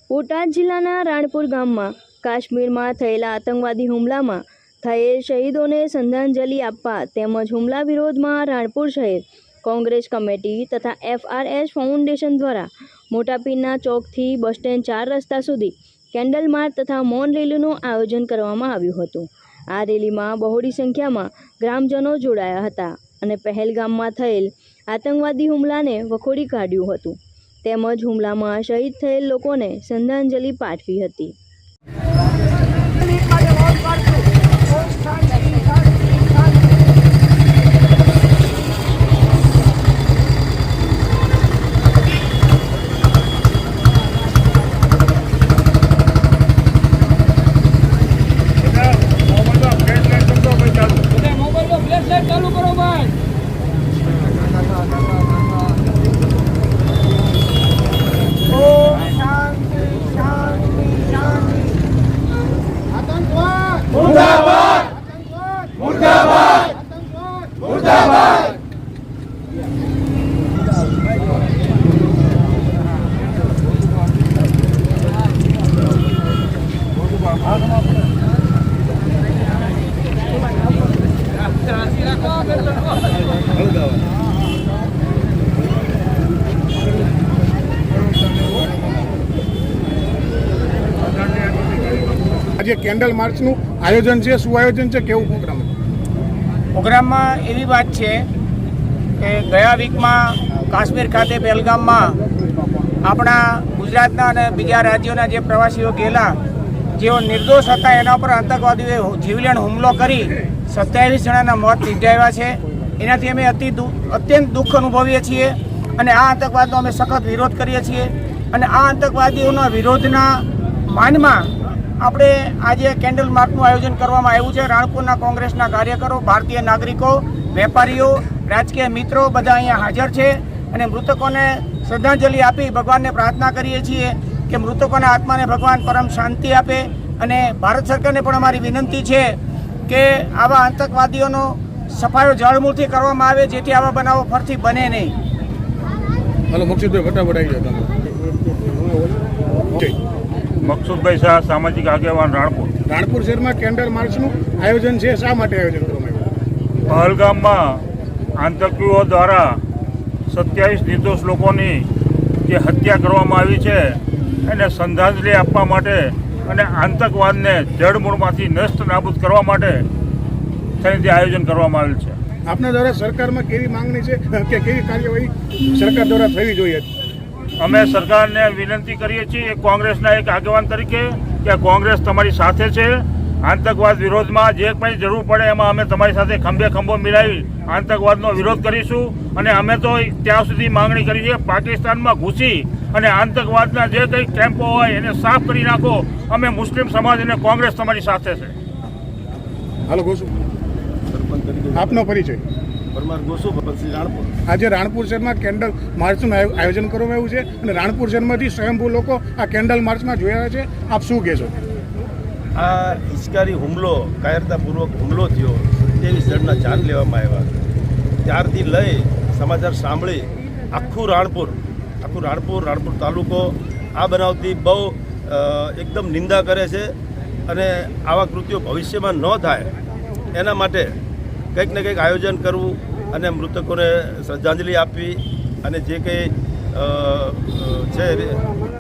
બોટાદ જિલ્લાના રાણપુર ગામમાં કાશ્મીરમાં થયેલા આતંકવાદી હુમલામાં થયેલ શહીદોને શ્રદ્ધાંજલિ આપવા તેમજ હુમલા વિરોધમાં રાણપુર શહેર કોંગ્રેસ કમિટી તથા FRS ફાઉન્ડેશન દ્વારા મોટા પીરના ચોકથી બસ સ્ટેન્ડ 4 રસ્તા સુધી કેન્ડલ માર્ચ તથા મૌન રેલીનું આયોજન કરવામાં આવ્યું હતું। આ રેલીમાં બહોળી સંખ્યામાં ગ્રામજનો જોડાયા હતા અને પહેલગામમાં થયેલ આતંકવાદી હુમલાને વખોડી કાઢ્યું હતું તેમજ હુમલામાં શહીદ થયેલ લોકોને શ્રદ્ધાંજલિ પાઠવી હતી। ચાલુ કરો ભાઈ। मुर्दाबाद मुर्दाबाद मुर्दाबाद। आज केन्डल मार्चનું આયોજન છે, શું આયોજન છે, કેવું પ્રોગ્રામમાં એવી વાત છે કે ગયા વીકમાં કાશ્મીર ખાતે પહેલગામમાં આપણા ગુજરાતના અને બીજા રાજ્યોના જે પ્રવાસીઓ ગયેલા જેઓ નિર્દોષ હતા એના પર આતંકવાદીઓએ જીવલેણ હુમલો કરી 27 જણાના મોત નિપજાવ્યા છે। એનાથી અમે અત્યંત દુઃખ અનુભવીએ છીએ અને આ આતંકવાદનો અમે સખત વિરોધ કરીએ છીએ અને આ આતંકવાદીઓના વિરોધના માનમાં આપણે આજે કેન્ડલ માર્ચનું આયોજન કરવામાં આવ્યું છે। રાણપુરના કોંગ્રેસના કાર્યકરો, ભારતીય નાગરિકો, વેપારીઓ, રાજકીય મિત્રો બધા અહીંયા હાજર છે અને મૃતકોને શ્રદ્ધાંજલિ આપી ભગવાનને પ્રાર્થના કરીએ છીએ કે મૃતકોના આત્માને ભગવાન પરમ શાંતિ આપે અને ભારત સરકારને પણ અમારી વિનંતી છે કે આવા આતંકવાદીઓનો સફાયો જળમૂળથી કરવામાં આવે જેથી આવા બનાવો ફરીથી બને નહીં। મકસુદભાઈ શાહ, સામાજિક આગેવાન, રાણપુર શહેરમાં કેન્ડલ માર્ચનું આયોજન છે, શા માટે આયોજન કરવામાં આવ્યું? પહેલગામમાં આતંકીઓ દ્વારા 27 નિર્દોષ લોકોની જે હત્યા કરવામાં આવી છે એને શ્રદ્ધાંજલિ આપવા માટે અને આતંકવાદને જડમૂળમાંથી નષ્ટ નાબૂદ કરવા માટે થઈને જે આયોજન કરવામાં આવેલ છે। આપના દ્વારા સરકારમાં કેવી માંગણી છે કે કેવી કાર્યવાહી સરકાર દ્વારા થવી જોઈએ? અમે સરકારને વિનંતી કરીએ છીએ કોંગ્રેસના એક આગેવાન તરીકે કે કોંગ્રેસ તમારી સાથે છે। આતંકવાદ વિરોધમાં જે કંઈ જરૂર પડે એમાં અમે તમારી સાથે ખંભે ખંભો મિલાવી આતંકવાદનો વિરોધ કરીશું અને અમે તો ત્યાં સુધી માંગણી કરી છે પાકિસ્તાનમાં ઘૂસી અને આતંકવાદના જે કંઈ કેમ્પો હોય એને સાફ કરી નાખો। અમે મુસ્લિમ સમાજ અને કોંગ્રેસ તમારી સાથે છે। હાલો ગોસુ, આપનો પરિચય? આજે રાણપુર શહેરમાં કેન્ડલ માર્ચનું આયોજન કરવામાં આવ્યું છે અને રાણપુર શહેરમાંથી સ્વયંભૂ લોકો આ કેન્ડલ માર્ચમાં જોયા છે, આપ શું કહેશો? આ હિચકારી હુમલો, કાયરતાપૂર્વક હુમલો થયો, 23 જણના જાન લેવામાં આવ્યા। ત્યારથી લઈ સમાચાર સાંભળી આખું રાણપુર તાલુકો આ બનાવથી બહુ એકદમ નિંદા કરે છે અને આવા કૃત્યો ભવિષ્યમાં ન થાય એના માટે કંઈક ને કંઈક આયોજન કરવું અને મૃતકોને શ્રદ્ધાંજલિ આપવી અને જે કંઈ છે